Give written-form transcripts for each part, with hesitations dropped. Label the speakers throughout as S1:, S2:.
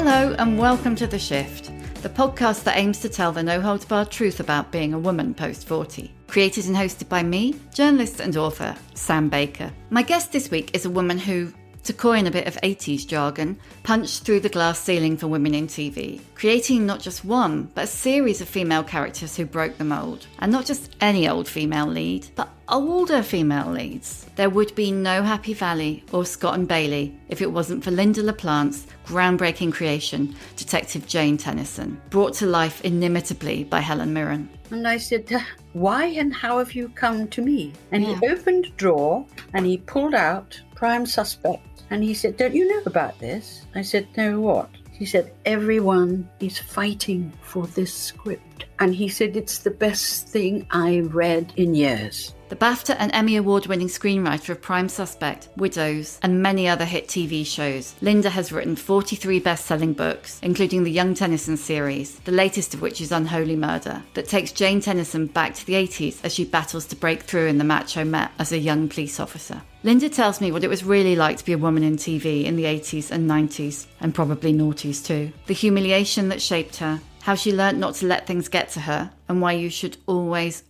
S1: Hello and welcome to The Shift, the podcast that aims to tell the no-holds-barred truth about being a woman post-40. Created and hosted by me, journalist and author Sam Baker. My guest this week is a woman who, to coin a bit of 80s jargon, punched through the glass ceiling for women in TV, creating not just one, but a series of female characters who broke the mould. And not just any old female lead, but older female leads. There would be no Happy Valley or Scott and Bailey if it wasn't for Lynda La Plante's groundbreaking creation, Detective Jane Tennison, brought to life inimitably by Helen Mirren.
S2: And I said, why and how have you come to me? And he opened a drawer and he pulled out Prime Suspect. And he said, don't you know about this? I said, no, what? He said, everyone is fighting for this script. And he said, it's the best thing I read in years.
S1: The BAFTA and Emmy award-winning screenwriter of Prime Suspect, Widows, and many other hit TV shows, Lynda has written 43 best-selling books, including the Young Tennison series, the latest of which is Unholy Murder, that takes Jane Tennison back to the 80s as she battles to break through in the macho Met as a young police officer. Lynda tells me what it was really like to be a woman in TV in the 80s and 90s, and probably noughties too. The humiliation that shaped her, how she learnt not to let things get to her, and why you should always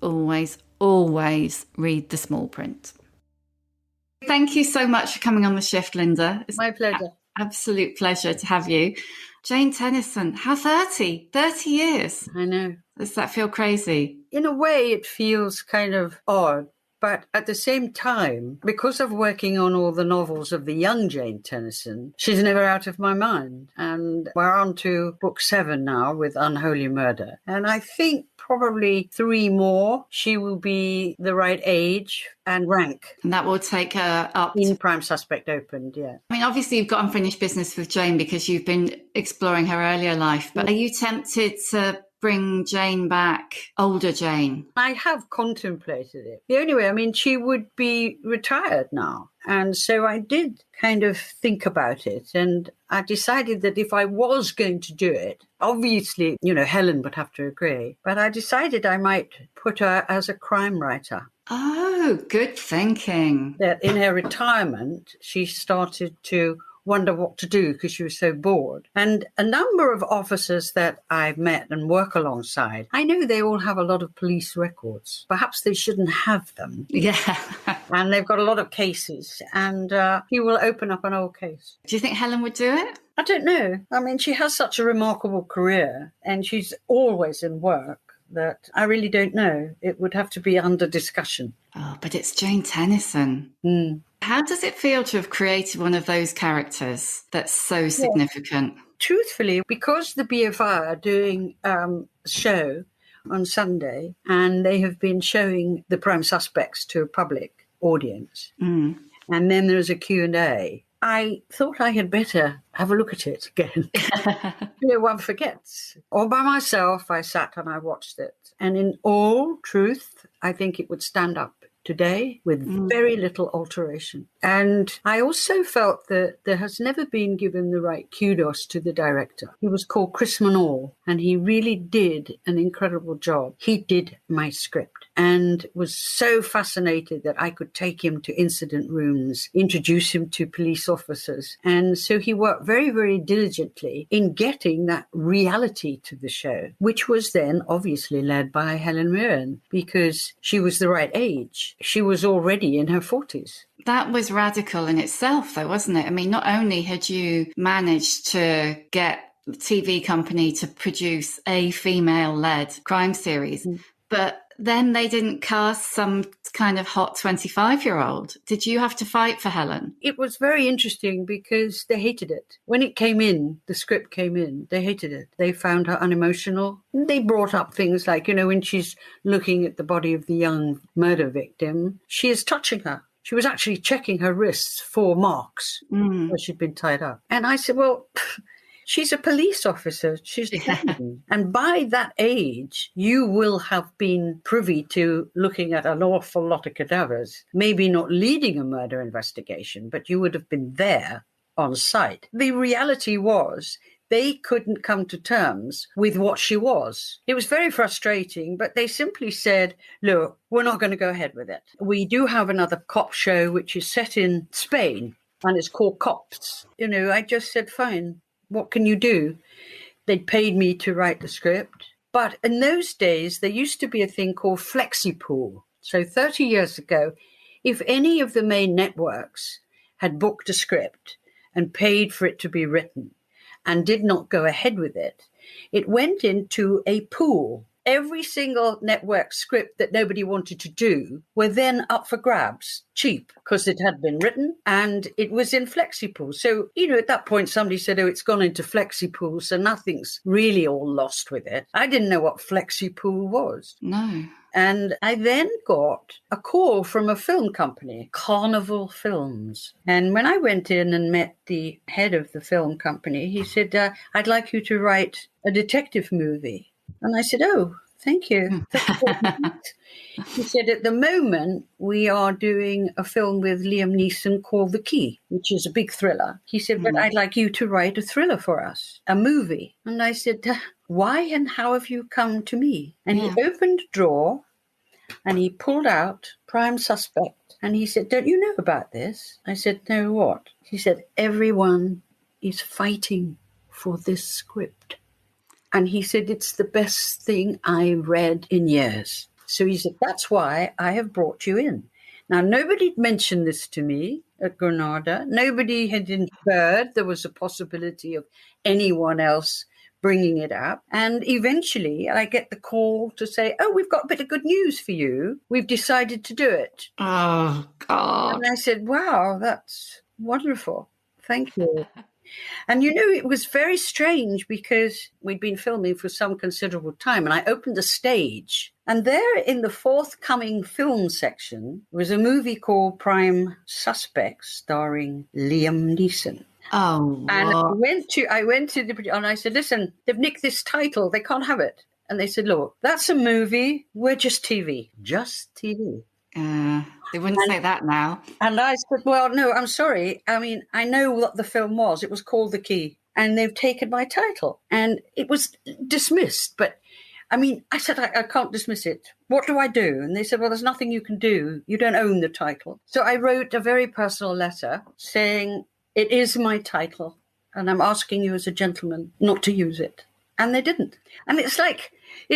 S1: read the small print. Thank you so much for coming on The Shift, Lynda. It's
S2: my pleasure.
S1: Absolute pleasure to have you. Jane Tennison, how 30 years.
S2: I know.
S1: Does that feel crazy?
S2: In a way, it feels kind of odd. But at the same time, because of working on all the novels of the young Jane Tennison, she's never out of my mind. And we're on to book 7 now with Unholy Murder. And I think probably 3 more, she will be the right age and rank.
S1: And that will take her up.
S2: In Prime Suspect opened, yeah.
S1: I mean, obviously you've got unfinished business with Jane because you've been exploring her earlier life. But are you tempted to bring Jane back, older Jane?
S2: I have contemplated it. The only way, I mean, she would be retired now. And so I did kind of think about it. And I decided that if I was going to do it, obviously, Helen would have to agree. But I decided I might put her as a crime writer.
S1: Oh, good thinking.
S2: That in her retirement, she started to wonder what to do because she was so bored. And a number of officers that I've met and work alongside, I know they all have a lot of police records. Perhaps they shouldn't have them.
S1: Yeah.
S2: And they've got a lot of cases. And he will open up an old case.
S1: Do you think Helen would do it?
S2: I don't know. I mean, she has such a remarkable career and she's always in work that I really don't know. It would have to be under discussion.
S1: Oh, but it's Jane Tennison. How does it feel to have created one of those characters that's so significant?
S2: Yeah. Truthfully, because the BFI are doing a show on Sunday and they have been showing the Prime Suspects to a public audience, and then there's a Q&A, I thought I had better have a look at it again. One forgets. All by myself, I sat and I watched it. And in all truth, I think it would stand up today with very little alteration. And I also felt that there has never been given the right kudos to the director. He was called Chris Manall, and he really did an incredible job. He did my script and was so fascinated that I could take him to incident rooms, introduce him to police officers. And so he worked very, very diligently in getting that reality to the show, which was then obviously led by Helen Mirren because she was the right age. She was already in her 40s.
S1: That was radical in itself, though, wasn't it? I mean, not only had you managed to get the TV company to produce a female-led crime series, but then they didn't cast some kind of hot 25-year-old. Did you have to fight for Helen?
S2: It was very interesting because they hated it. When it came in, the script came in, they hated it. They found her unemotional. They brought up things like, when she's looking at the body of the young murder victim, she is touching her. She was actually checking her wrists for marks where she'd been tied up. And I said, well, she's a police officer. She's 10. And by that age, you will have been privy to looking at an awful lot of cadavers, maybe not leading a murder investigation, but you would have been there on site. The reality was they couldn't come to terms with what she was. It was very frustrating, but they simply said, look, we're not going to go ahead with it. We do have another cop show, which is set in Spain, and it's called Cops. I just said, fine. what can you do? They'd paid me to write the script. But in those days, there used to be a thing called FlexiPool. So 30 years ago, if any of the main networks had booked a script and paid for it to be written and did not go ahead with it, it went into a pool. Every single network script that nobody wanted to do were then up for grabs, cheap, because it had been written and it was in FlexiPool. So, at that point, somebody said, oh, it's gone into FlexiPool, so nothing's really all lost with it. I didn't know what FlexiPool was.
S1: No.
S2: And I then got a call from a film company, Carnival Films. And when I went in and met the head of the film company, he said, I'd like you to write a detective movie. And I said, oh, thank you. He said, at the moment, we are doing a film with Liam Neeson called The Key, which is a big thriller. He said, but I'd like you to write a thriller for us, a movie. And I said, why and how have you come to me? And he opened a drawer and he pulled out Prime Suspect. And he said, don't you know about this? I said, no, what? He said, everyone is fighting for this script. And he said, it's the best thing I read in years. So he said, that's why I have brought you in. Now, nobody had mentioned this to me at Granada. Nobody had inferred there was a possibility of anyone else bringing it up. And eventually I get the call to say, oh, we've got a bit of good news for you. We've decided to do it.
S1: Oh, God.
S2: And I said, wow, that's wonderful. Thank you. And, it was very strange because we'd been filming for some considerable time and I opened the stage and there in the forthcoming film section was a movie called Prime Suspect starring Liam Neeson.
S1: Oh,
S2: and I went to the producer and I said, listen, they've nicked this title. They can't have it. And they said, look, that's a movie. We're just TV. Just TV.
S1: They wouldn't say that now.
S2: And I said, well, no, I'm sorry. I mean, I know what the film was. It was called The Key. And they've taken my title. And it was dismissed. But, I mean, I said, I can't dismiss it. What do I do? And they said, well, there's nothing you can do. You don't own the title. So I wrote a very personal letter saying, it is my title. And I'm asking you as a gentleman not to use it. And they didn't. And it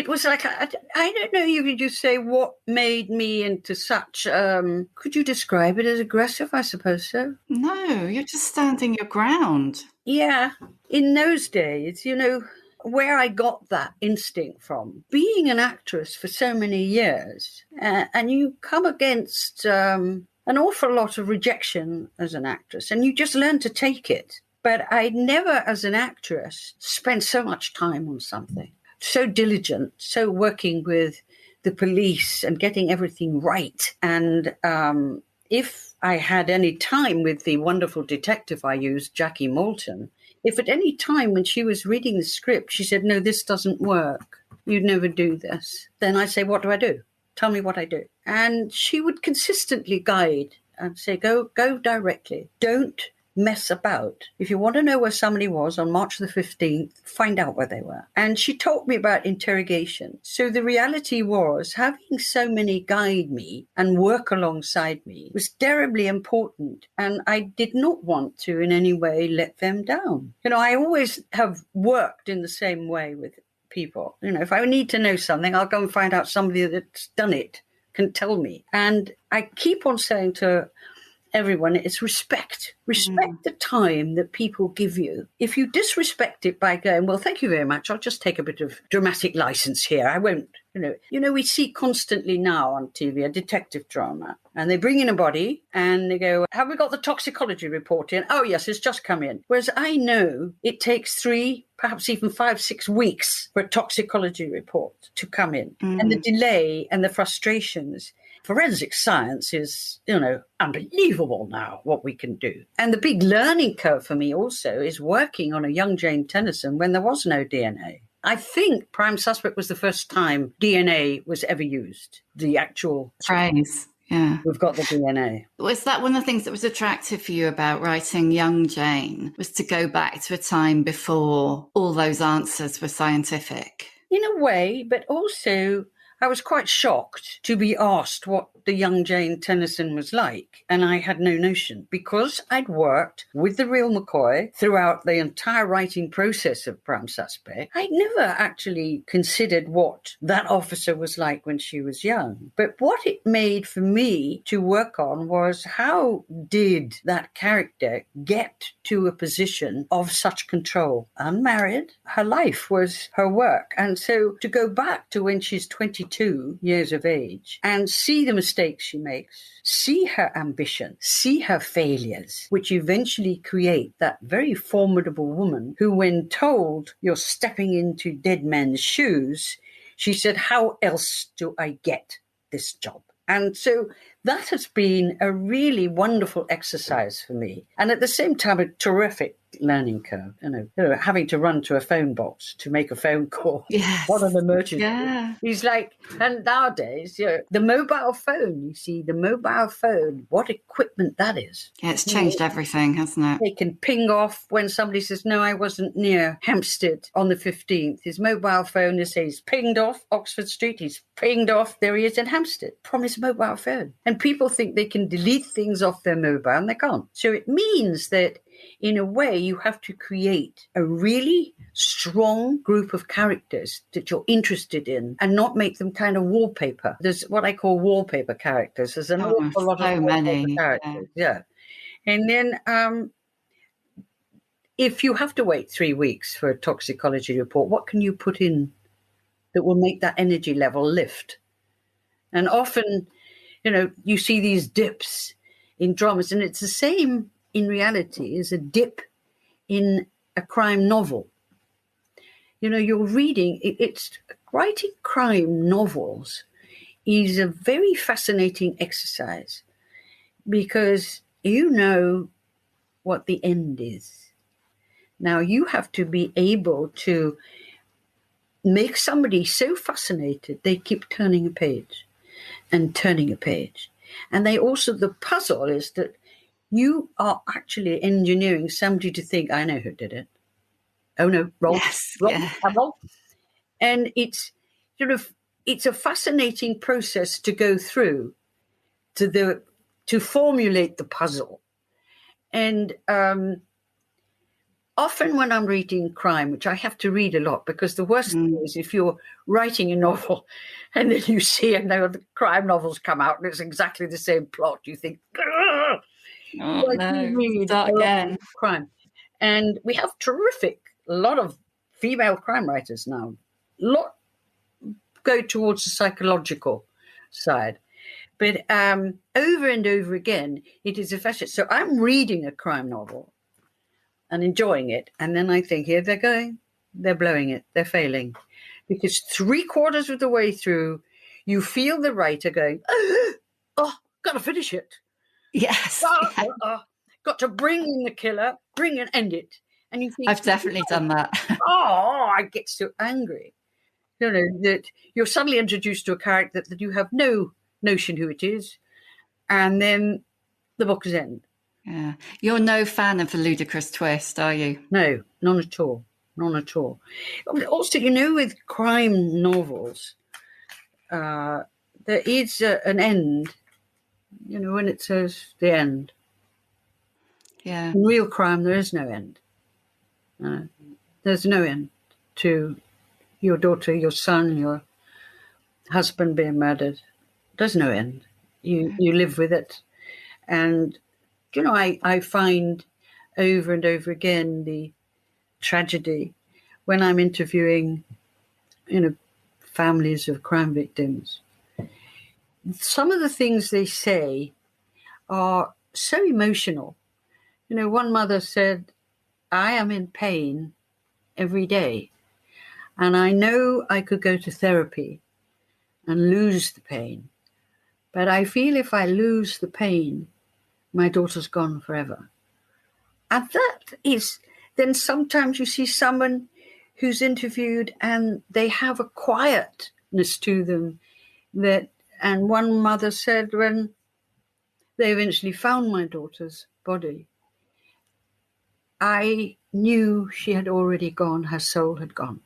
S2: was like, I don't know, you could just say what made me into such, could you describe it as aggressive? I suppose so.
S1: No, you're just standing your ground.
S2: Yeah. In those days, where I got that instinct from, being an actress for so many years, and you come against an awful lot of rejection as an actress, and you just learn to take it. But I never, as an actress, spent so much time on something. So diligent, so working with the police and getting everything right. And if I had any time with the wonderful detective I used, Jackie Moulton, if at any time when she was reading the script, she said, no, this doesn't work. You'd never do this. Then I'd say, what do I do? Tell me what I do. And she would consistently guide and say, go directly. Don't mess about. If you want to know where somebody was on March the 15th, find out where they were. And she taught me about interrogation. So the reality was having so many guide me and work alongside me was terribly important. And I did not want to in any way let them down. I always have worked in the same way with people. If I need to know something, I'll go and find out somebody that's done it, can tell me. And I keep on saying to everyone, it's respect. Respect the time that people give you. If you disrespect it by going, well, thank you very much, I'll just take a bit of dramatic license here. I won't, we see constantly now on TV a detective drama. And they bring in a body and they go, have we got the toxicology report in? Oh, yes, it's just come in. Whereas I know it takes 3, perhaps even 5, 6 weeks for a toxicology report to come in. And the delay and the frustrations. Forensic science is, unbelievable now what we can do. And the big learning curve for me also is working on a young Jane Tennison when there was no DNA. I think Prime Suspect was the first time DNA was ever used. The actual
S1: phrase. Yeah.
S2: We've got the DNA.
S1: Was that one of the things that was attractive for you about writing Young Jane, was to go back to a time before all those answers were scientific?
S2: In a way, but also I was quite shocked to be asked what what the young Jane Tennison was like, and I had no notion. Because I'd worked with the real McCoy throughout the entire writing process of Prime Suspect, I'd never actually considered what that officer was like when she was young. But what it made for me to work on was, how did that character get to a position of such control? Unmarried, her life was her work. And so to go back to when she's 22 years of age and see the mistakes she makes, see her ambition, see her failures, which eventually create that very formidable woman who, when told you're stepping into dead men's shoes, she said, how else do I get this job? And so that has been a really wonderful exercise for me. And at the same time, a terrific learning curve, having to run to a phone box to make a phone call.
S1: Yes.
S2: What an emergency.
S1: Yeah.
S2: He's like, and nowadays, the mobile phone, you see, the mobile phone, what equipment that is.
S1: Yeah, it's changed everything, hasn't it?
S2: They can ping off when somebody says, no, I wasn't near Hampstead on the 15th. His mobile phone says, pinged off Oxford Street. He's pinged off. There he is in Hampstead from his mobile phone. And people think they can delete things off their mobile, and they can't. So it means that, in a way, you have to create a really strong group of characters that you're interested in and not make them kind of wallpaper. There's what I call wallpaper characters. There's an awful lot of
S1: many
S2: characters. Yeah. And then if you have to wait 3 weeks for a toxicology report, what can you put in that will make that energy level lift? And often, you see these dips in dramas, and it's the same in reality as a dip in a crime novel. You're reading, it's writing crime novels is a very fascinating exercise because you know what the end is. Now you have to be able to make somebody so fascinated they keep turning a page and turning a page. And the puzzle is that you are actually engineering somebody to think, I know who did it. Oh no, roll,
S1: yes,
S2: roll,
S1: yeah.
S2: roll. And it's a fascinating process to go through to formulate the puzzle. And often when I'm reading crime, which I have to read a lot, because the worst thing is if you're writing a novel and then you see the crime novels come out and it's exactly the same plot, you think, ugh!
S1: Oh, no, start again.
S2: Crime. And we have a lot of female crime writers now. Go towards the psychological side. But over and over again, it is a fashion. So I'm reading a crime novel and enjoying it. And then I think, here they're going. They're blowing it. They're failing. Because 3/4 of the way through, you feel the writer going, oh, got to finish it.
S1: Yes.
S2: Got to bring in the killer, bring and end it. And you think,
S1: I've definitely done that.
S2: I get so angry. That you're suddenly introduced to a character that you have no notion who it is. And then the book is end.
S1: Yeah. You're no fan of the ludicrous twist, are you?
S2: No, none at all. None at all. Also, with crime novels, there is an end, when it says the end.
S1: Yeah.
S2: In real crime, there is no end. There's no end to your daughter, your son, your husband being murdered. There's no end. You live with it. And, I find over and over again the tragedy when I'm interviewing, families of crime victims. Some of the things they say are so emotional. One mother said, I am in pain every day, and I know I could go to therapy and lose the pain, but I feel if I lose the pain, my daughter's gone forever. And that is, then sometimes you see someone who's interviewed and they have a quietness to them and one mother said, when they eventually found my daughter's body, I knew she had already gone, her soul had gone.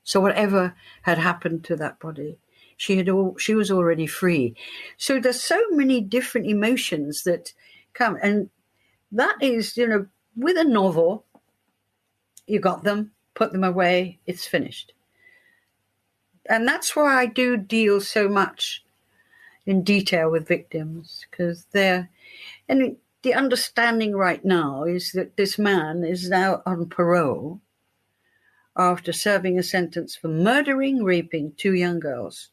S2: So whatever had happened to that body, she was already free. So there's so many different emotions that come, and that is, with a novel, you got them, put them away, it's finished. And that's why I do deal so much in detail with victims, because and the understanding right now is that this man is now on parole after serving a sentence for murdering, raping 2 young girls,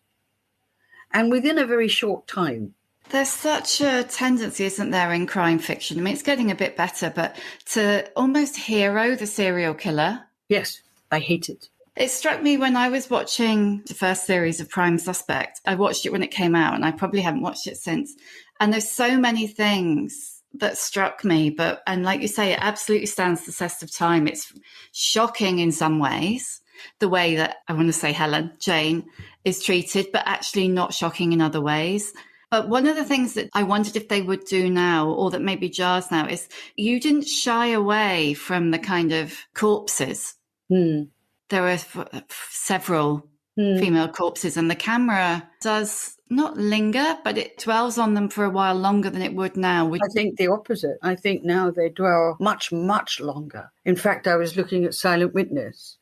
S2: and within a very short time.
S1: There's such a tendency, isn't there, in crime fiction? I mean, it's getting a bit better, but to almost hero the serial killer.
S2: Yes, I hate it.
S1: It struck me when I was watching the first series of Prime Suspect. I watched it when it came out, and I probably haven't watched it since. And there's so many things that struck me, and like you say, it absolutely stands the test of time. It's shocking in some ways, the way that, I want to say Jane is treated, but actually not shocking in other ways. But one of the things that I wondered if they would do now, or that maybe jars now, is you didn't shy away from the kind of corpses. There were several female corpses, and the camera does not linger, but it dwells on them for a while longer than it would now.
S2: I think the opposite. I think now they dwell much, much longer. In fact, I was looking at Silent Witness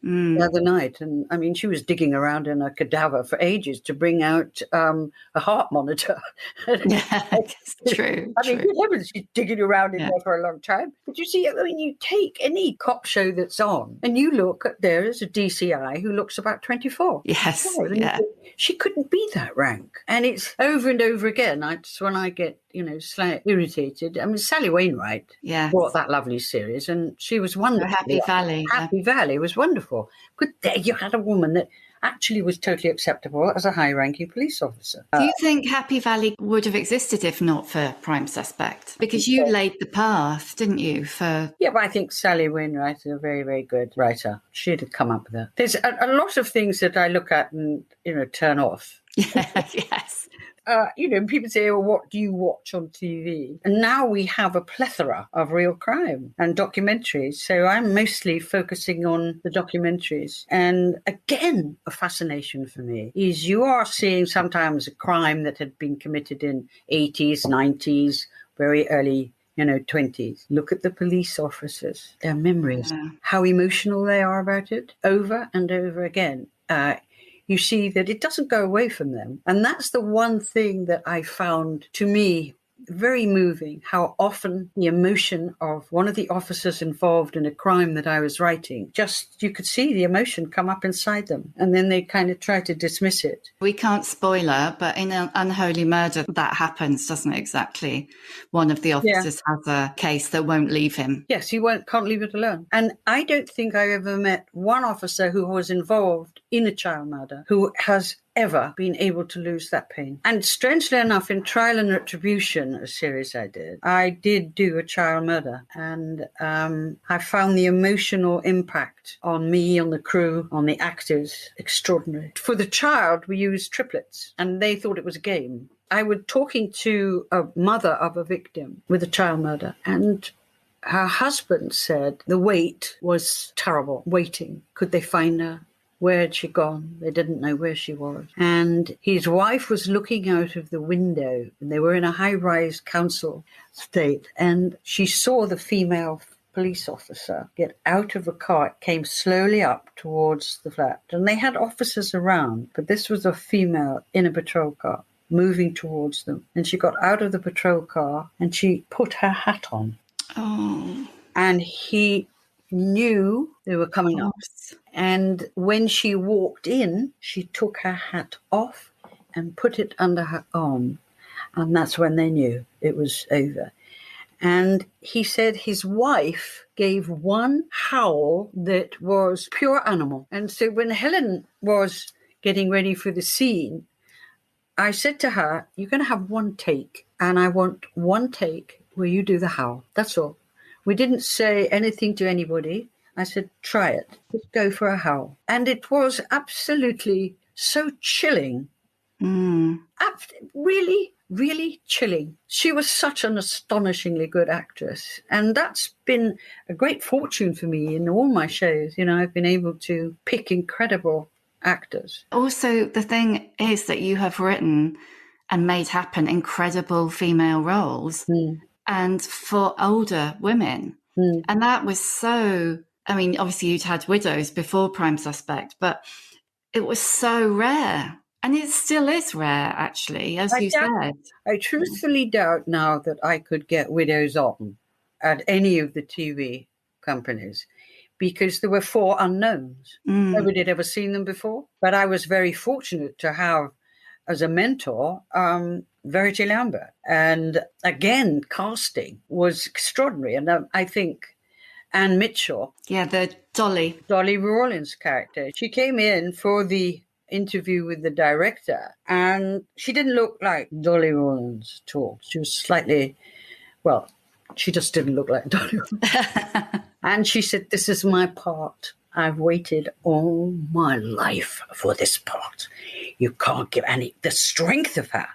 S2: the other night, and I mean, she was digging around in a cadaver for ages to bring out a heart monitor.
S1: Yeah, it's true.
S2: I mean, good heavens, she's digging around in there for a long time. But you see, I mean, you take any cop show that's on, and you look at there is a DCI who looks about 24.
S1: Yes, yeah.
S2: She couldn't be that rank, and it's over and over again. That's when I get slightly irritated. I mean, Sally Wainwright brought that lovely series, and she was wonderful.
S1: Happy Valley.
S2: Happy Valley was wonderful. Good, there you had a woman that actually was totally acceptable as a high-ranking police officer.
S1: Do you think Happy Valley would have existed if not for Prime Suspect? Because you laid the path, didn't you? Yeah,
S2: but I think Sally Wainwright is a very, very good writer. She'd have come up with that. There's a lot of things that I look at and, turn off.
S1: Yes.
S2: People say, well, what do you watch on TV? And now we have a plethora of real crime and documentaries. So I'm mostly focusing on the documentaries. And again, a fascination for me is you are seeing sometimes a crime that had been committed in 80s, 90s, very early 20s. Look at the police officers, their memories, how emotional they are about it over and over again. You see that it doesn't go away from them. And that's the one thing that I found, to me, very moving, how often the emotion of one of the officers involved in a crime that I was writing, just you could see the emotion come up inside them. And then they kind of try to dismiss it.
S1: We can't spoiler, but in Unholy Murder, that happens, doesn't it? Exactly. One of the officers has a case that won't leave him.
S2: Yes, he can't leave it alone. And I don't think I ever met one officer who was involved in a child murder who has ever been able to lose that pain. And strangely enough, in Trial and Retribution, a series I did do a child murder. And I found the emotional impact on me, on the crew, on the actors, extraordinary. For the child, we used triplets, and they thought it was a game. I was talking to a mother of a victim with a child murder, and her husband said the wait was terrible, waiting. Could they find her? Where had she gone? They didn't know where she was. And his wife was looking out of the window, and they were in a high-rise council estate, and she saw the female police officer get out of a car. It came slowly up towards the flat, and they had officers around, but this was a female in a patrol car moving towards them. And she got out of the patrol car, and she put her hat on.
S1: Oh.
S2: And he knew they were coming up. And when she walked in, she took her hat off and put it under her arm. And that's when they knew it was over. And he said his wife gave one howl that was pure animal. And so when Helen was getting ready for the scene, I said to her, you're going to have one take. And I want one take where you do the howl. That's all. We didn't say anything to anybody. I said, try it. Just go for a howl. And it was absolutely so chilling. Really, really chilling. She was such an astonishingly good actress. And that's been a great fortune for me in all my shows. I've been able to pick incredible actors.
S1: Also, the thing is that you have written and made happen incredible female roles and for older women. And that was so, I mean, obviously you'd had Widows before Prime Suspect, but it was so rare. And it still is rare, actually, as you said.
S2: I truthfully doubt now that I could get Widows on at any of the TV companies because there were 4 unknowns. Nobody had ever seen them before. But I was very fortunate to have as a mentor Verity Lambert. And again, casting was extraordinary. And I think Anne Mitchell.
S1: Yeah, the Dolly
S2: Rawlins character. She came in for the interview with the director and she didn't look like Dolly Rawlins at all. She was slightly, well, she just didn't look like Dolly Rawlins. And she said, "This is my part. I've waited all my life for this part. You can't give any, the strength of her."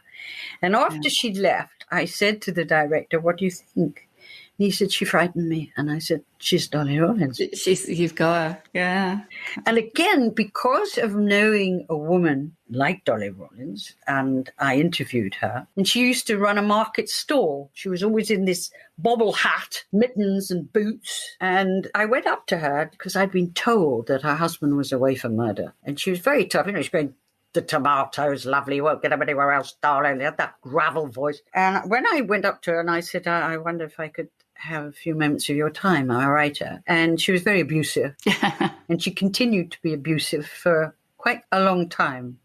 S2: And after she'd left, I said to the director, "What do you think?" And he said, "She frightened me." And I said, "She's Dolly Rawlins."
S1: You've got her, yeah.
S2: And again, because of knowing a woman like Dolly Rawlins, and I interviewed her, and she used to run a market stall. She was always in this bobble hat, mittens and boots. And I went up to her because I'd been told that her husband was away for murder. And she was very tough. She's going, "The tomatoes, lovely, you won't get them anywhere else, darling." They had that gravel voice. And when I went up to her and I said, I wonder if I could have a few moments of your time, I'm a writer. And she was very abusive. And she continued to be abusive for quite a long time.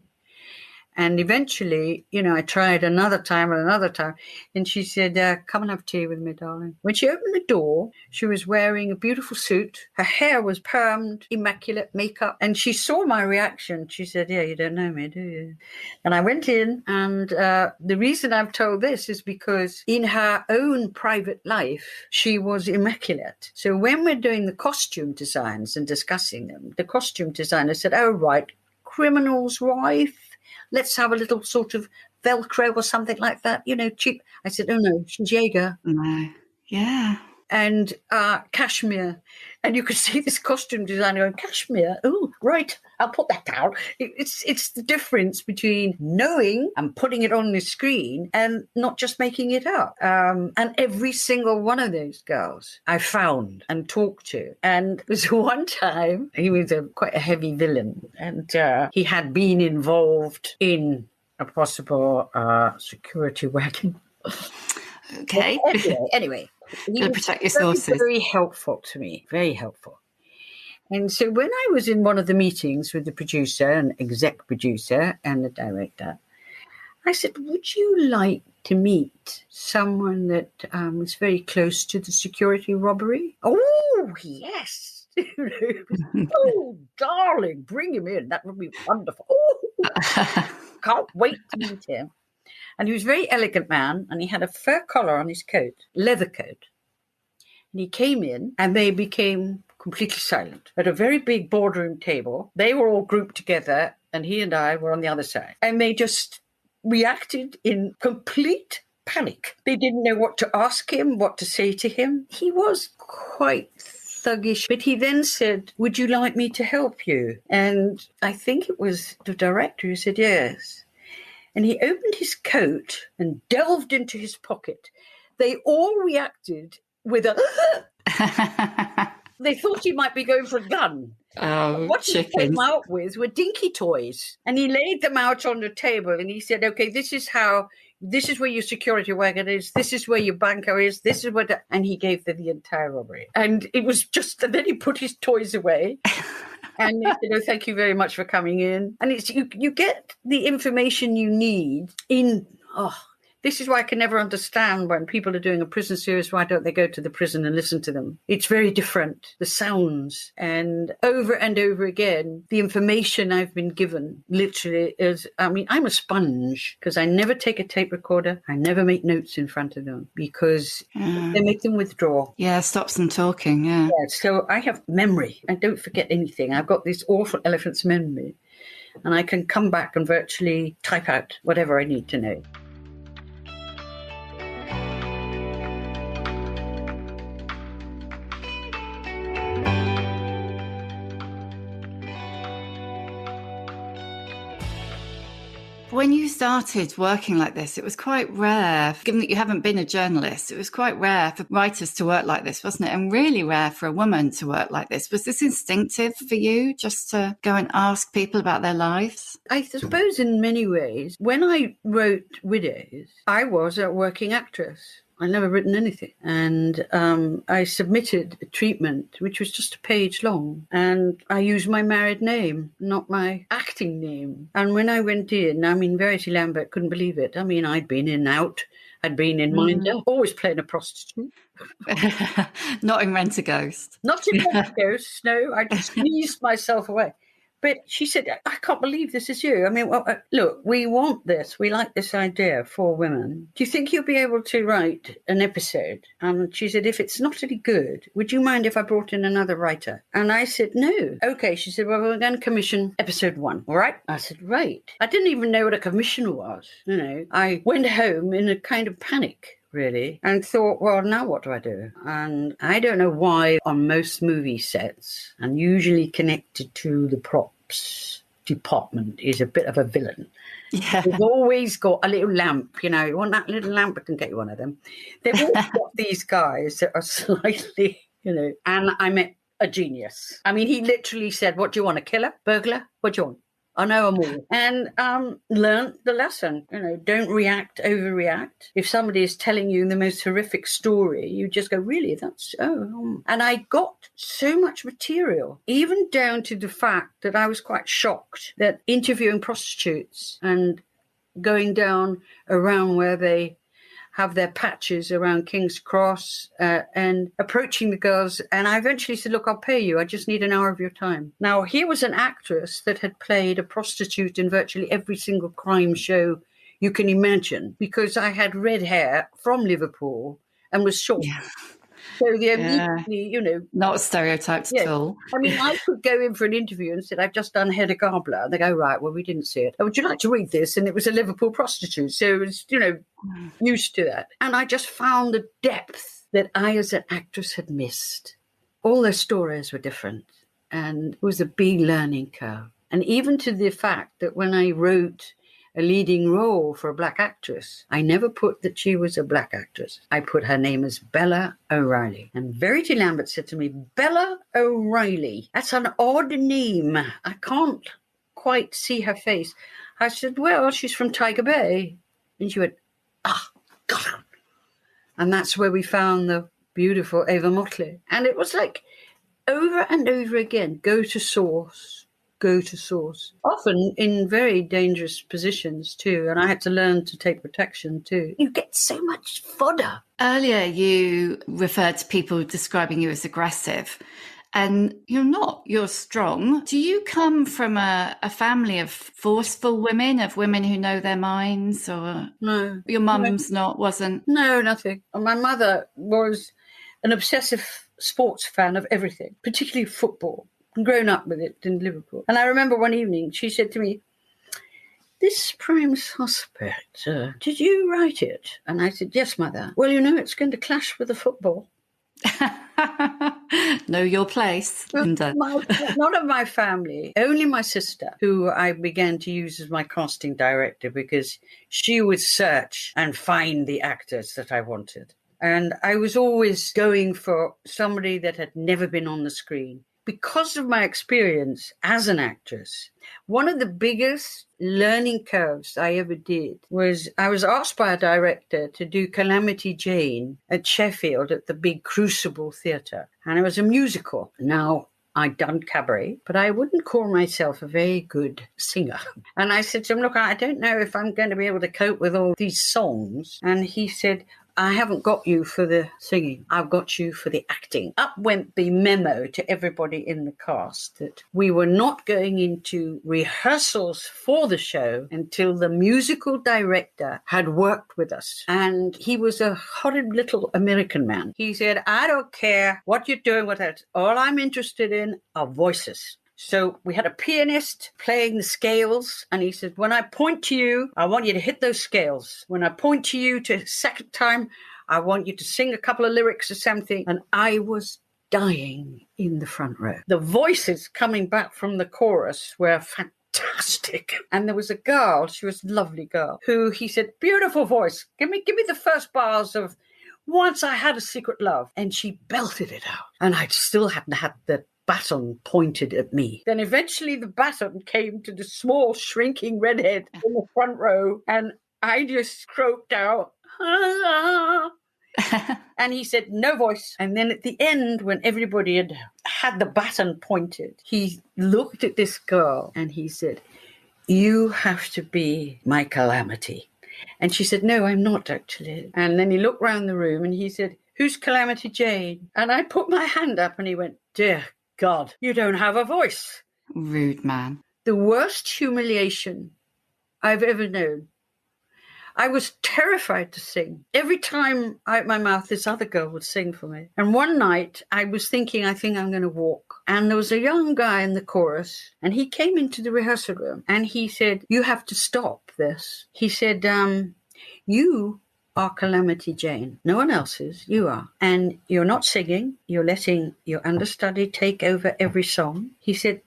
S2: And eventually, I tried another time and another time. And she said, "Come and have tea with me, darling." When she opened the door, she was wearing a beautiful suit. Her hair was permed, immaculate makeup. And she saw my reaction. She said, "Yeah, you don't know me, do you?" And I went in. And the reason I've told this is because in her own private life, she was immaculate. So when we're doing the costume designs and discussing them, the costume designer said, "Oh, right, criminal's wife. Let's have a little sort of Velcro or something like that, cheap." I said, "Oh, no, she's Jaeger."
S1: No. Yeah.
S2: And cashmere. And you could see this costume designer going, "Cashmere? Oh, right, I'll put that down." It's the difference between knowing and putting it on the screen and not just making it up. And every single one of those girls I found and talked to. And there was one time, he was quite a heavy villain, and he had been involved in a possible security wagon.
S1: Okay.
S2: Anyway. He was
S1: protect your sources.
S2: very helpful to me, very helpful. And so when I was in one of the meetings with the producer and exec producer and the director, I said, "Would you like to meet someone that is very close to the security robbery?" "Oh, yes." "Oh, darling, bring him in. That would be wonderful. Oh, can't wait to meet him." And he was a very elegant man, and he had a fur collar on his coat, leather coat. And he came in, and they became completely silent. At a very big boardroom table, they were all grouped together, and he and I were on the other side. And they just reacted in complete panic. They didn't know what to ask him, what to say to him. He was quite thuggish. But he then said, "Would you like me to help you?" And I think it was the director who said yes. And he opened his coat and delved into his pocket. They all reacted with a... They thought he might be going for a gun.
S1: Oh,
S2: what he came out with were dinky toys. And he laid them out on the table and he said, "Okay, this is where your security wagon is. This is where your banker is. This is where..." And he gave them the entire robbery. And it was just... And then he put his toys away. And they said, "Oh, thank you very much for coming in." And it's you get the information you need in... This is why I can never understand when people are doing a prison series, why don't they go to the prison and listen to them? It's very different, the sounds. And over again, the information I've been given literally is, I'm a sponge because I never take a tape recorder. I never make notes in front of them because they make them withdraw.
S1: Yeah, stops them talking, yeah.
S2: So I have memory. I don't forget anything. I've got this awful elephant's memory. And I can come back and virtually type out whatever I need to know.
S1: When you started working like this, it was quite rare, given that you haven't been a journalist, it was quite rare for writers to work like this, wasn't it? And really rare for a woman to work like this. Was this instinctive for you, just to go and ask people about their lives?
S2: I suppose in many ways, when I wrote Widows, I was a working actress. I'd never written anything. And I submitted a treatment, which was just a page long. And I used my married name, not my acting name. And when I went in, Verity Lambert couldn't believe it. I'd been in and out. I'd been in Minder, always playing a prostitute.
S1: Not in Rent a Ghost.
S2: Not in Rent a Ghost, no. I just squeezed myself away. But she said, I can't believe this is you. Look, we want this. We like this idea for women. Do you think you'll be able to write an episode? And she said, if it's not any good, would you mind if I brought in another writer? And I said, no. Okay. She said, well, we're going to commission episode 1. All right. I said, right. I didn't even know what a commission was. I went home in a kind of panic, really, and thought, well, now what do I do? And I don't know why on most movie sets, and usually connected to the props department, is a bit of a villain. Yeah. They've always got a little lamp, you want that little lamp, I can get you one of them. They've always got these guys that are slightly, and I met a genius. He literally said, what do you want, a killer, burglar? What do you want? I know them all. And learned the lesson. Don't react, overreact. If somebody is telling you the most horrific story, you just go, really? That's, oh. And I got so much material, even down to the fact that I was quite shocked that interviewing prostitutes and going down around where they have their patches around King's Cross and approaching the girls. And I eventually said, look, I'll pay you. I just need an hour of your time. Now, here was an actress that had played a prostitute in virtually every single crime show you can imagine, because I had red hair from Liverpool and was short. Yeah. So they immediately,
S1: not stereotyped at all.
S2: I could go in for an interview and said, I've just done Hedda Gabler. And they go, right, well, we didn't see it. Would you like to read this? And it was a Liverpool prostitute. So it was, used to that. And I just found the depth that I, as an actress, had missed. All their stories were different. And it was a big learning curve. And even to the fact that when I wrote a leading role for a black actress, I never put that she was a black actress. I put her name as Bella O'Reilly. And Verity Lambert said to me, Bella O'Reilly, that's an odd name. I can't quite see her face. I said, well, she's from Tiger Bay. And she went, got her. And that's where we found the beautiful Ava Motley. And it was like over and over again, go to source. Often in very dangerous positions too. And I had to learn to take protection too. You get so much fodder.
S1: Earlier, you referred to people describing you as aggressive. And you're not. You're strong. Do you come from a family of forceful women, of women who know their minds? Or
S2: no?
S1: Your mum's wasn't?
S2: No, nothing. My mother was an obsessive sports fan of everything, particularly football. Grown up with it in Liverpool. And I remember one evening she said to me, this Prime Suspect, did you write it? And I said, yes, Mother. Well, it's going to clash with the football.
S1: Know your place, Lynda.
S2: Not of my family, only my sister, who I began to use as my casting director because she would search and find the actors that I wanted. And I was always going for somebody that had never been on the screen. Because of my experience as an actress, one of the biggest learning curves I ever did was I was asked by a director to do Calamity Jane at Sheffield at the big Crucible Theatre. And it was a musical. Now, I'd done cabaret, but I wouldn't call myself a very good singer. And I said to him, look, I don't know if I'm going to be able to cope with all these songs. And he said, I haven't got you for the singing. I've got you for the acting. Up went the memo to everybody in the cast that we were not going into rehearsals for the show until the musical director had worked with us. And he was a horrid little American man. He said, I don't care what you're doing with it. All I'm interested in are voices. So we had a pianist playing the scales, and he said, when I point to you, I want you to hit those scales. When I point to you to second time, I want you to sing a couple of lyrics or something. And I was dying in the front row. The voices coming back from the chorus were fantastic. And there was a girl, she was a lovely girl, who he said, beautiful voice. Give me the first bars of Once I Had a Secret Love. And she belted it out. And I still hadn't had the baton pointed at me. Then eventually the baton came to the small, shrinking redhead in the front row. And I just croaked out, ah. And he said, no voice. And then at the end, when everybody had the baton pointed, he looked at this girl and he said, you have to be my calamity. And she said, no, I'm not actually. And then he looked around the room and he said, who's Calamity Jane? And I put my hand up and he went, dear God, you don't have a voice.
S1: Rude man.
S2: The worst humiliation I've ever known. I was terrified to sing. Every time out my mouth, this other girl would sing for me. And one night I was thinking, I think I'm going to walk. And there was a young guy in the chorus and he came into the rehearsal room and he said, you have to stop this. He said, you are Calamity Jane. No one else is. You are. And you're not singing. You're letting your understudy take over every song. He said,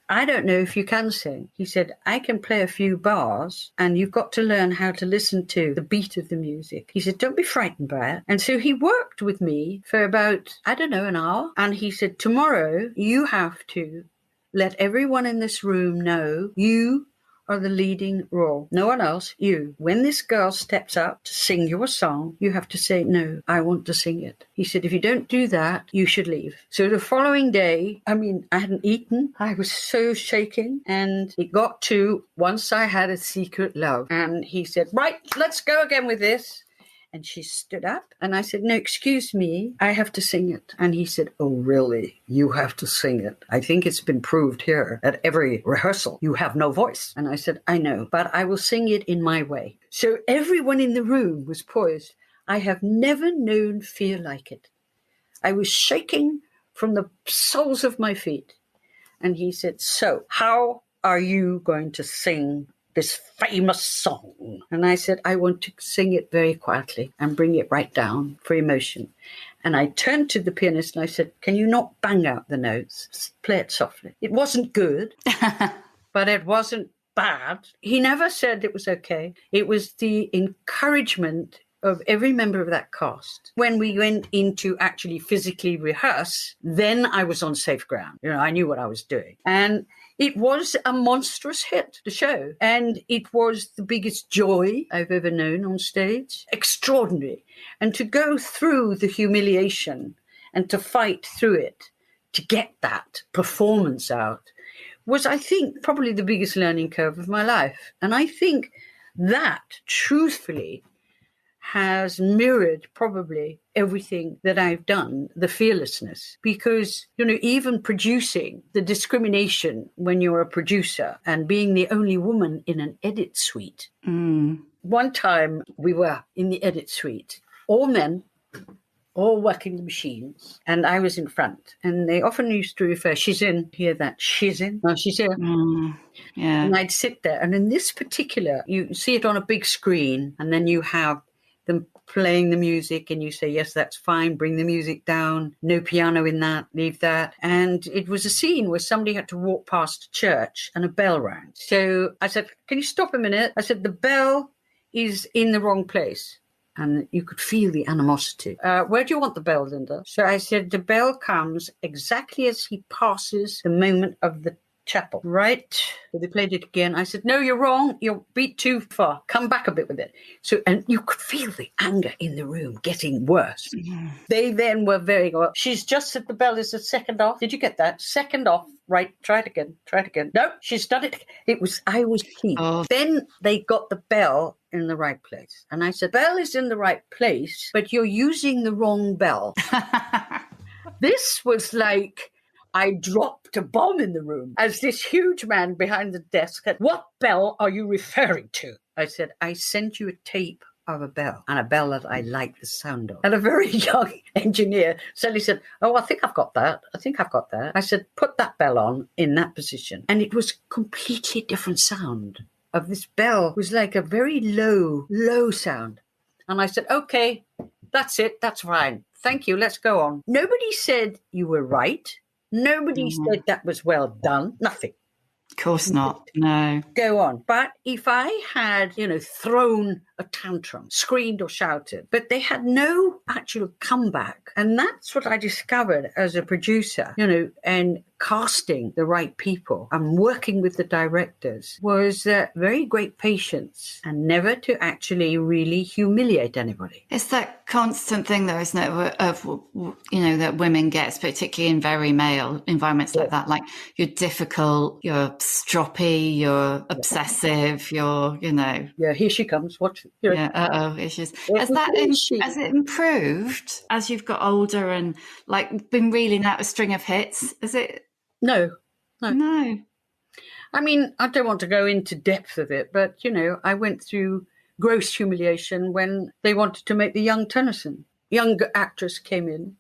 S2: I don't know if you can sing. He said, I can play a few bars and you've got to learn how to listen to the beat of the music. He said, don't be frightened by it. And so he worked with me for about, an hour. And he said, tomorrow you have to let everyone in this room know you are the leading role. No one else, you. When this girl steps up to sing your song, you have to say, no, I want to sing it. He said, if you don't do that, you should leave. So the following day, I hadn't eaten. I was so shaking. And it got to Once I Had a Secret Love. And he said, right, let's go again with this. And she stood up and I said, no, excuse me, I have to sing it. And he said, oh, really? You have to sing it? I think it's been proved here at every rehearsal. You have no voice. And I said, I know, but I will sing it in my way. So everyone in the room was poised. I have never known fear like it. I was shaking from the soles of my feet. And he said, so how are you going to sing this famous song? And I said, I want to sing it very quietly and bring it right down for emotion. And I turned to the pianist and I said, can you not bang out the notes? Play it softly. It wasn't good, but it wasn't bad. He never said it was okay. It was the encouragement of every member of that cast. When we went in to actually physically rehearse, then I was on safe ground. I knew what I was doing. And it was a monstrous hit, the show. And it was the biggest joy I've ever known on stage. Extraordinary. And to go through the humiliation and to fight through it, to get that performance out, was, I think, probably the biggest learning curve of my life. And I think that, truthfully, has mirrored probably everything that I've done, the fearlessness, because, even producing, the discrimination when you're a producer and being the only woman in an edit suite. One time we were in the edit suite, all men, all working the machines, and I was in front. And they often used to refer, she's in, hear that, she's in, no, she's here.
S1: Yeah.
S2: And I'd sit there. And in this particular, you see it on a big screen, and then you have them playing the music and you say, yes, that's fine, bring the music down, no piano in that, leave that. And it was a scene where somebody had to walk past a church and a bell rang. So I said, can you stop a minute? I said, the bell is in the wrong place. And you could feel the animosity. Where do you want the bell, Lynda? So I said, the bell comes exactly as he passes the moment of the chapel. Right. So they played it again. I said, no, you're wrong. You're beat too far. Come back a bit with it. So, and you could feel the anger in the room getting worse. They then were very, well, she's just said the bell is a second off. Did you get that? Second off. Right. Try it again. Try it again. No, she's done it. I was keen. Then they got the bell in the right place. And I said, bell is in the right place, but you're using the wrong bell. This was like, I dropped a bomb in the room as this huge man behind the desk said, what bell are you referring to? I said, I sent you a tape of a bell, and a bell that I like the sound of. And a very young engineer suddenly said, oh, I think I've got that. I said, put that bell on in that position. And it was completely different sound of this bell. It was like a very low sound. And I said, okay, that's it. That's fine. Thank you. Let's go on. Nobody said you were right. Nobody said that was well done. Nothing.
S1: Of course not. No.
S2: Go on. But if I had, thrown a tantrum, screamed or shouted, but they had no actual comeback. And that's what I discovered as a producer, and casting the right people and working with the directors was very great patience and never to actually really humiliate anybody.
S1: It's that constant thing, though, isn't it, that women get, particularly in very male environments like that. Like, you're difficult, you're stroppy, you're obsessive, you're,
S2: Yeah, here she comes. What?
S1: Yeah, issues. Has it improved as you've got older and, been reeling out a string of hits? Is it?
S2: No.
S1: I
S2: mean, I don't want to go into depth of it, but, I went through gross humiliation when they wanted to make the young Tennison. Young actress came in,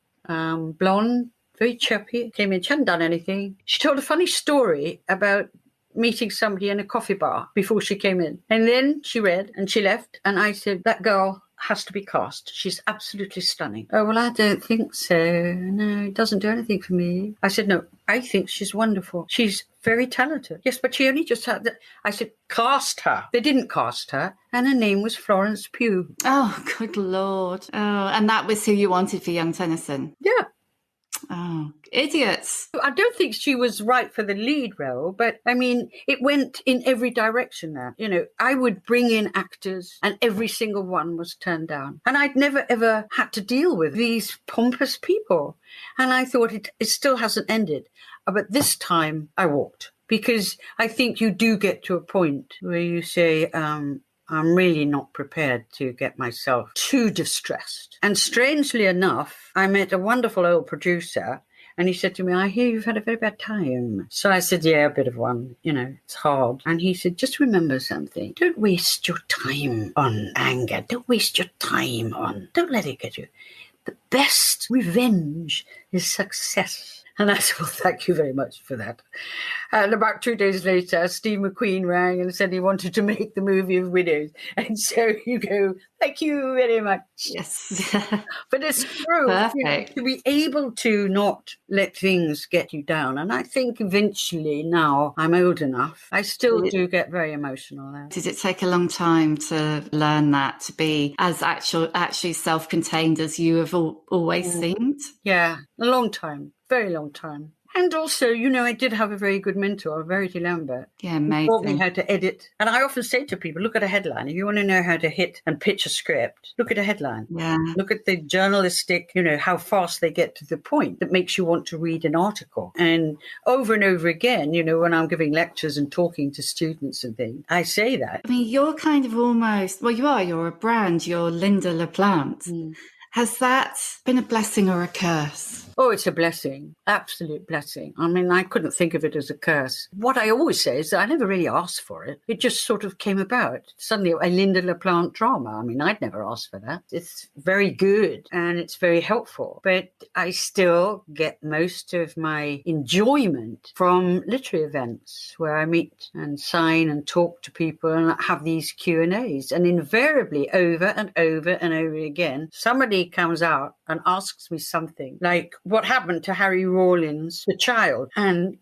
S2: blonde, very chirpy, came in. She hadn't done anything. She told a funny story about meeting somebody in a coffee bar before she came in. And then she read and she left. And I said, that girl has to be cast. She's absolutely stunning. Oh, well, I don't think so. No, it doesn't do anything for me. I said, no, I think she's wonderful. She's very talented. Yes, but she only just had that. I said, cast her. They didn't cast her. And her name was Florence Pugh.
S1: Oh, good Lord. Oh, and that was who you wanted for young Tennison?
S2: Yeah.
S1: Oh, idiots.
S2: I don't think she was right for the lead role, but I mean, it went in every direction now. I would bring in actors and every single one was turned down. And I'd never, ever had to deal with these pompous people. And I thought it still hasn't ended. But this time I walked, because I think you do get to a point where you say, I'm really not prepared to get myself too distressed. And strangely enough, I met a wonderful old producer, and he said to me, I hear you've had a very bad time. So I said, yeah, a bit of one, it's hard. And he said, just remember something. Don't waste your time on anger. Don't don't let it get you. The best revenge is success. And I said, well, thank you very much for that. And about 2 days later, Steve McQueen rang and said he wanted to make the movie of Widows. And so you go, thank you very much.
S1: Yes.
S2: But it's true.
S1: Perfect.
S2: To be able to not let things get you down. And I think eventually now I'm old enough, I still do get very emotional now.
S1: Did it take a long time to learn that, to be as actually self-contained as you have always seemed?
S2: Yeah, a long time. Very long time. And also, I did have a very good mentor, Verity Lambert.
S1: Yeah, amazing.
S2: Who taught me how to edit. And I often say to people, look at a headline. If you want to know how to hit and pitch a script, look at a headline.
S1: Yeah.
S2: Look at the journalistic, how fast they get to the point that makes you want to read an article. And over again, when I'm giving lectures and talking to students and things, I say that.
S1: I mean, you're kind of almost, you're a brand, you're Lynda La Plante. Mm. Has that been a blessing or a curse?
S2: Oh, it's a blessing. Absolute blessing. I mean, I couldn't think of it as a curse. What I always say is that I never really asked for it. It just sort of came about. Suddenly, a Lynda La Plante drama. I mean, I'd never asked for that. It's very good and it's very helpful. But I still get most of my enjoyment from literary events where I meet and sign and talk to people and have these Q&As. And invariably, over and over and over again, somebody comes out and asks me something like, what happened to Harry Rawlins, the child? And,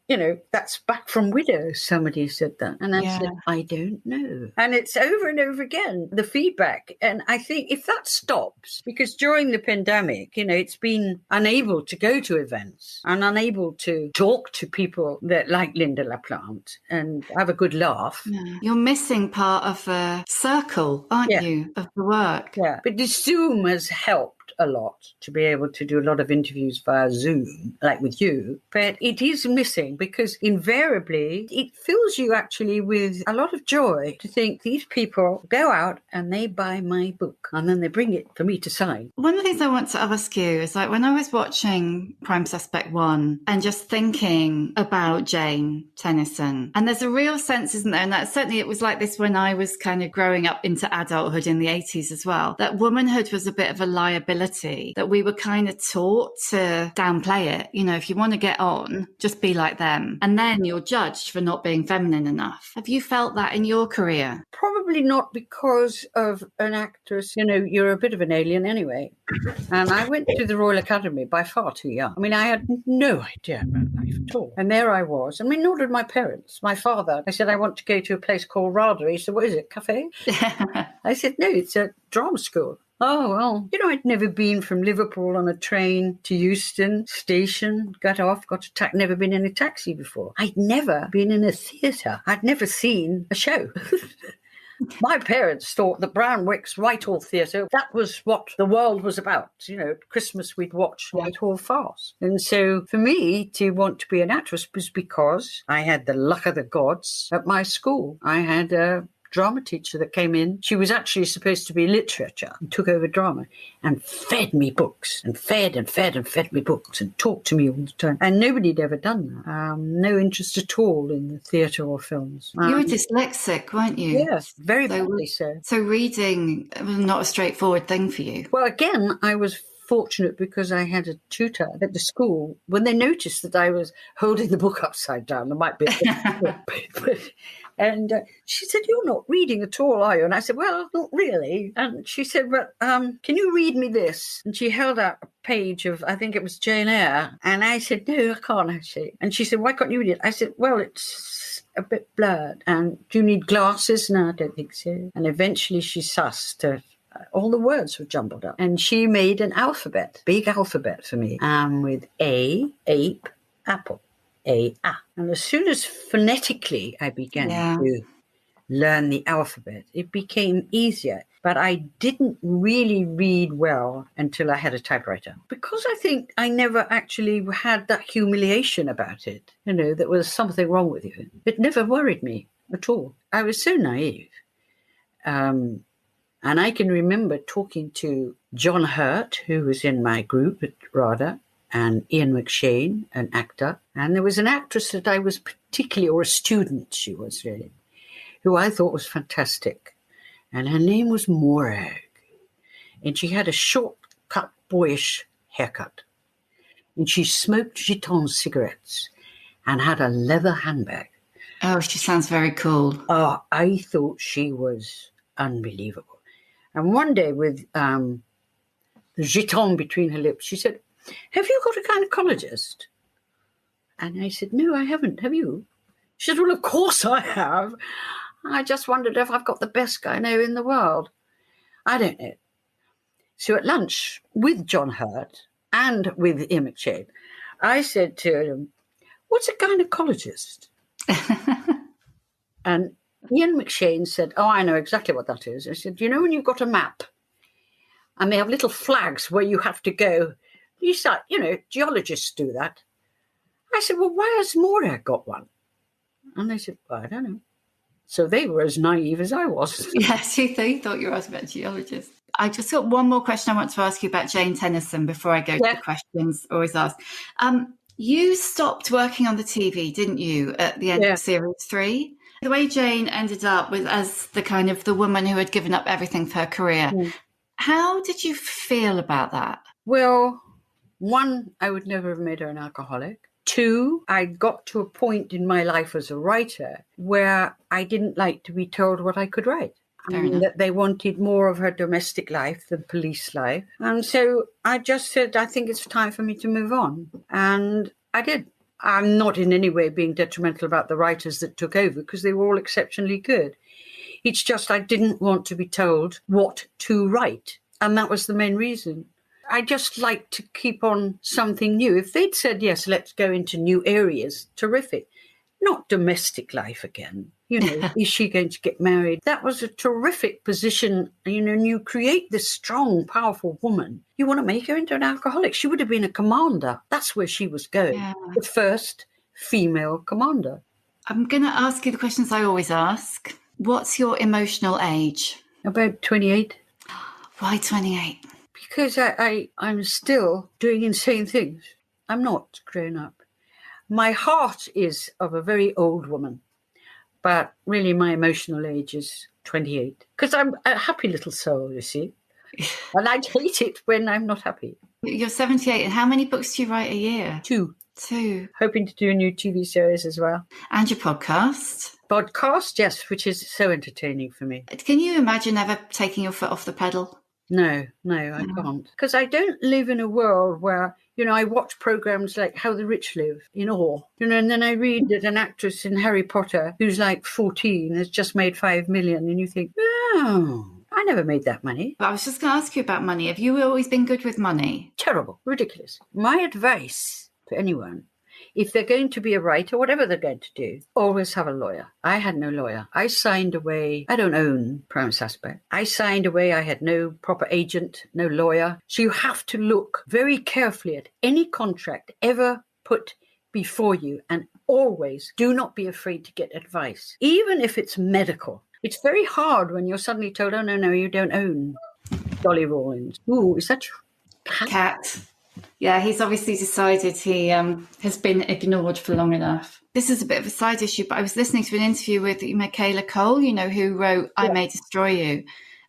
S2: that's back from Widows. Somebody said that. And I said, I don't know. And it's over and over again, the feedback. And I think if that stops, because during the pandemic, it's been unable to go to events and unable to talk to people that like Lynda La Plante and have a good laugh.
S1: Yeah. You're missing part of a circle, aren't you, of the work?
S2: Yeah. But the Zoom has helped a lot to be able to do a lot of interviews via Zoom, like with you, but it is missing because invariably it fills you actually with a lot of joy to think these people go out and they buy my book and then they bring it for me to sign.
S1: One of the things I want to ask you is, like, when I was watching Prime Suspect 1 and just thinking about Jane Tennison, and there's a real sense, isn't there, and that certainly it was like this when I was kind of growing up into adulthood in the 80s as well, that womanhood was a bit of a liability, that we were kind of taught to downplay it. If you want to get on, just be like them. And then you're judged for not being feminine enough. Have you felt that in your career?
S2: Probably not because of an actress. You're a bit of an alien anyway. And I went to the Royal Academy by far too young. I mean, I had no idea about life. believe at all. And there I was. I mean, nor did my parents. My father, I said, I want to go to a place called RADA. He said, what is it, cafe? I said, no, it's a drama school. Oh, well, I'd never been from Liverpool on a train to Euston Station, got off, never been in a taxi before. I'd never been in a theatre. I'd never seen a show. My parents thought the Brownwick's Whitehall Theatre, that was what the world was about. At Christmas we'd watch Whitehall Farce. And so for me to want to be an actress was because I had the luck of the gods at my school. I had a drama teacher that came in. She was actually supposed to be literature and took over drama and fed me books and fed me books and talked to me all the time. And nobody had ever done that. No interest at all in the theatre or films.
S1: You were dyslexic, weren't you?
S2: Yes, very badly so.
S1: So reading was not a straightforward thing for you.
S2: Well, again, I was fortunate because I had a tutor at the school. When they noticed that I was holding the book upside down, there might be and she said, you're not reading at all, are you? And I said, well, not really. And she said, but can you read me this? And she held out a page of, I think it was Jane Eyre. And I said, no, I can't actually. And she said, why can't you read it? I said, well, it's a bit blurred. And do you need glasses? No, I don't think so. And eventually she sussed all the words were jumbled up. And she made an alphabet, big alphabet for me, with A, ape, apple. And as soon as phonetically I began to learn the alphabet, it became easier. But I didn't really read well until I had a typewriter. Because I think I never actually had that humiliation about it, that was something wrong with you. It never worried me at all. I was so naive. And I can remember talking to John Hurt, who was in my group at RADA, and Ian McShane, an actor. And there was an actress that I was particularly, or a student she was really, who I thought was fantastic. And her name was Morag. And she had a short-cut, boyish haircut. And she smoked Giton cigarettes and had a leather handbag.
S1: Oh, she sounds very cool.
S2: Oh, I thought she was unbelievable. And one day with the Giton between her lips, she said, have you got a gynecologist? And I said, no, I haven't. Have you? She said, well, of course I have. I just wondered if I've got the best gyno in the world. I don't know. So at lunch with John Hurt and with Ian McShane, I said to him, what's a gynecologist? And Ian McShane said, oh, I know exactly what that is. I said, when you've got a map and they have little flags where you have to go, you start, geologists do that. I said, well, why has Morag got one? And they said, well, I don't know. So they were as naive as I was.
S1: Yes, they thought you were asking about geologists. I just got one more question I want to ask you about Jane Tennison before I go to the questions always asked. You stopped working on the TV, didn't you, at the end of series 3? The way Jane ended up was as the kind of the woman who had given up everything for her career. How did you feel about that?
S2: Well, 1, I would never have made her an alcoholic. 2, I got to a point in my life as a writer where I didn't like to be told what I could write. That they wanted more of her domestic life than police life. And so I just said, I think it's time for me to move on. And I did. I'm not in any way being detrimental about the writers that took over because they were all exceptionally good. It's just I didn't want to be told what to write. And that was the main reason. I just like to keep on something new. If they'd said, yes, let's go into new areas, terrific. Not domestic life again. Is she going to get married? That was a terrific position, and you create this strong, powerful woman. You want to make her into an alcoholic. She would have been a commander. That's where she was going. Yeah. The first female commander.
S1: I'm going to ask you the questions I always ask. What's your emotional age?
S2: About 28.
S1: Why 28?
S2: Because I'm still doing insane things. I'm not grown up. My heart is of a very old woman, but really my emotional age is 28. Because I'm a happy little soul, you see. And I hate it when I'm not happy.
S1: You're 78, and how many books do you write a year?
S2: 2.
S1: 2.
S2: Hoping to do a new TV series as well.
S1: And your podcast?
S2: Podcast, yes, which is so entertaining for me.
S1: Can you imagine ever taking your foot off the pedal?
S2: No, I can't. Because I don't live in a world where, I watch programs like How the Rich Live in awe, and then I read that an actress in Harry Potter who's like 14 has just made 5 million, and you think, oh, I never made that money.
S1: But I was just going to ask you about money. Have you always been good with money?
S2: Terrible, ridiculous. My advice to anyone, if they're going to be a writer, whatever they're going to do, always have a lawyer. I had no lawyer. I signed away. I don't own Prime Suspect. I signed away. I had no proper agent, no lawyer. So you have to look very carefully at any contract ever put before you, and always do not be afraid to get advice, even if it's medical. It's very hard when you're suddenly told, oh, no, you don't own Dolly Rawlins. Ooh, is that your
S1: cat? Yeah, he's obviously decided he has been ignored for long enough. This is a bit of a side issue, but I was listening to an interview with Michaela Cole, who wrote I May Destroy You.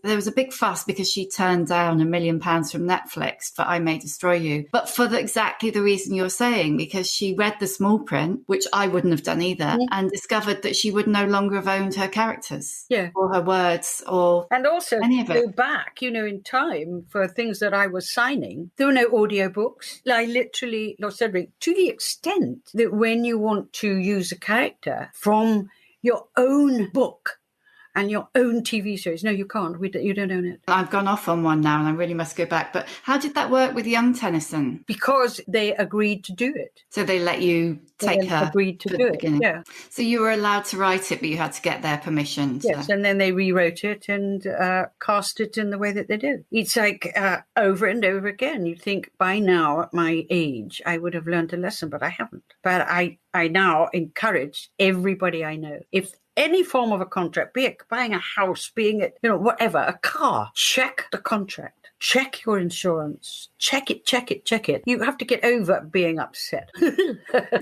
S1: There was a big fuss because she turned down £1 million from Netflix for I May Destroy You. But for exactly the reason you're saying, because she read the small print, which I wouldn't have done either, and discovered that she would no longer have owned her characters or her words or
S2: and also
S1: any of it.
S2: Go back, in time for things that I was signing. There were no audiobooks. I literally, Cedric, to the extent that when you want to use a character from your own book, and your own TV series. No, you can't. You don't own it.
S1: I've gone off on one now and I really must go back. But how did that work with young Tennison?
S2: Because they agreed to do it.
S1: So they let you take her?
S2: Agreed to do it, yeah.
S1: So you were allowed to write it, but you had to get their permission.
S2: Yes, and then they rewrote it and cast it in the way that they did. It's like over and over again. You think by now, at my age, I would have learned a lesson, but I haven't. But I now encourage everybody I know, if any form of a contract, be it buying a house, being it, whatever, a car, check the contract, check your insurance, check it. You have to get over being upset.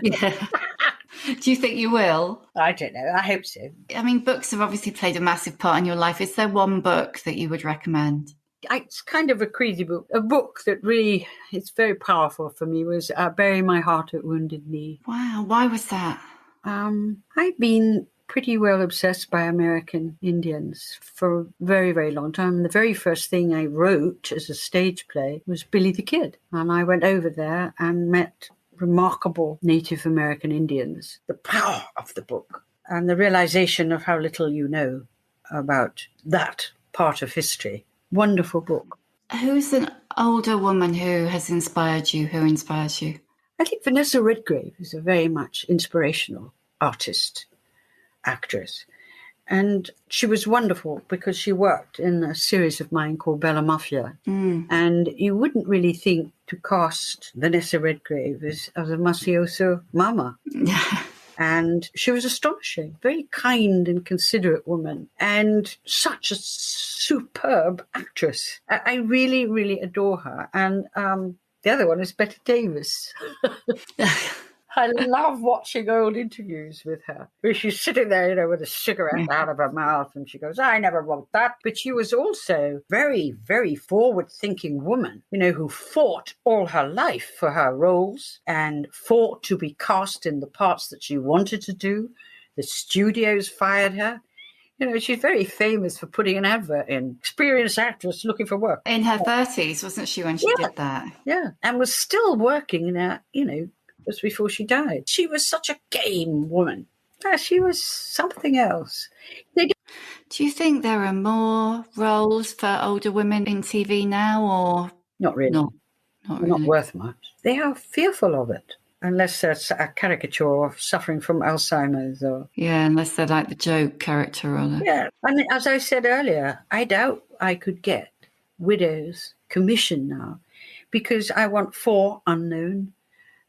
S1: Yeah. Do you think you will?
S2: I don't know. I hope so.
S1: I mean, books have obviously played a massive part in your life. Is there one book that you would recommend?
S2: It's kind of a crazy book. A book that really is very powerful for me was Bury My Heart at Wounded Knee.
S1: Wow. Why was that?
S2: I've been pretty well obsessed by American Indians for a very, very long time. And the very first thing I wrote as a stage play was Billy the Kid. And I went over there and met remarkable Native American Indians. The power of the book and the realization of how little you know about that part of history. Wonderful book.
S1: Who's an older woman who has inspired you? Who inspires you?
S2: I think Vanessa Redgrave is a very much inspirational artist, actress. And she was wonderful because she worked in a series of mine called Bella Mafia. And you wouldn't really think to cast Vanessa Redgrave as a mafioso mama. And she was astonishing, very kind and considerate woman, and such a superb actress. I really, really adore her. And the other one is Bette Davis. I love watching old interviews with her, where she's sitting there, with a cigarette out of her mouth, and she goes, I never wrote that. But she was also very, very forward-thinking woman, who fought all her life for her roles and fought to be cast in the parts that she wanted to do. The studios fired her. She's very famous for putting an advert in. Experienced actress looking for work.
S1: In her 30s, wasn't she, when she did that?
S2: Yeah, and was still working just before she died. She was such a game woman. She was something else.
S1: Do you think there are more roles for older women in TV now, or
S2: not really?
S1: Not really.
S2: Not worth much. They are fearful of it, unless there's a caricature of suffering from Alzheimer's or
S1: unless they're like the joke character or the...
S2: Yeah, I mean, as I said earlier, I doubt I could get Widow's commission now because I want 4 unknown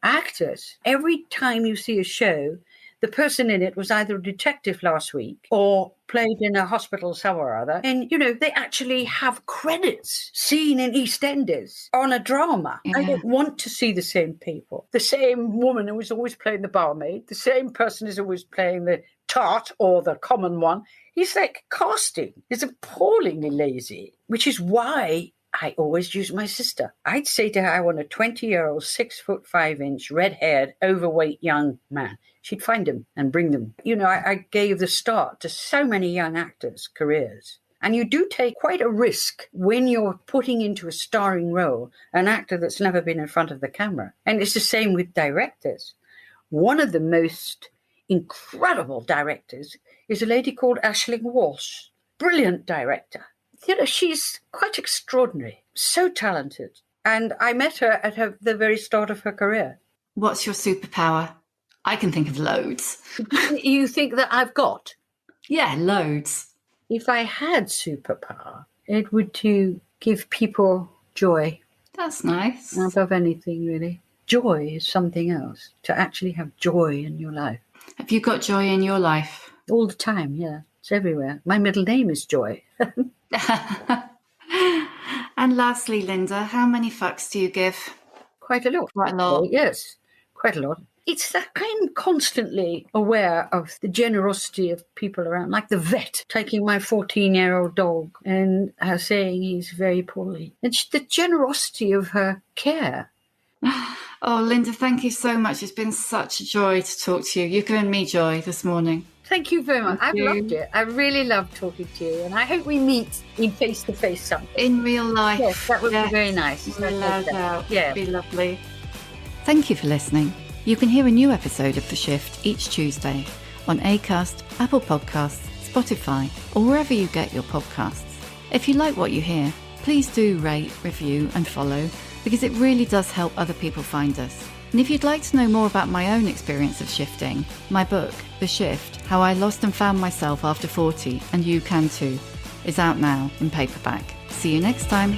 S2: actors. Every time you see a show, the person in it was either a detective last week or played in a hospital somewhere or other. And, they actually have credits seen in EastEnders on a drama. I don't want to see the same people. The same woman who is always playing the barmaid, the same person is always playing the tart or the common one. It's like casting is appallingly lazy, which is why I always use my sister. I'd say to her, I want a 20-year-old, 6'5", red-haired, overweight young man. She'd find him and bring them. I gave the start to so many young actors' careers And you do take quite a risk when you're putting into a starring role an actor that's never been in front of the camera. And it's the same with directors. One of the most incredible directors is a lady called Aisling Walsh. Brilliant director. She's quite extraordinary, so talented. And I met her at the very start of her career.
S1: What's your superpower? I can think of loads.
S2: You think that I've got?
S1: Yeah, loads.
S2: If I had superpower, it would to give people joy.
S1: That's nice.
S2: Above anything, really. Joy is something else. To actually have joy in your life.
S1: Have you got joy in your life?
S2: All the time, yeah. It's everywhere. My middle name is Joy.
S1: And lastly, Lynda, how many fucks do you give?
S2: Quite a lot.
S1: Quite a lot.
S2: Yes, quite a lot. It's that I'm constantly aware of the generosity of people around, like the vet taking my 14-year-old dog and her saying he's very poorly. It's the generosity of her care.
S1: Oh, Lynda, thank you so much. It's been such a joy to talk to you. You've given me joy this morning.
S2: Thank you very much. I've loved it. I really loved talking to you, and I hope we meet in face-to-face sometime.
S1: In real life.
S2: Yes, that would be very nice.
S1: Yeah,
S2: it'd
S1: be lovely. Thank you for listening. You can hear a new episode of The Shift each Tuesday on Acast, Apple Podcasts, Spotify, or wherever you get your podcasts. If you like what you hear, please do rate, review, and follow, because it really does help other people find us. And if you'd like to know more about my own experience of shifting, my book, The Shift, How I Lost and Found Myself After 40, and You Can Too, is out now in paperback. See you next time.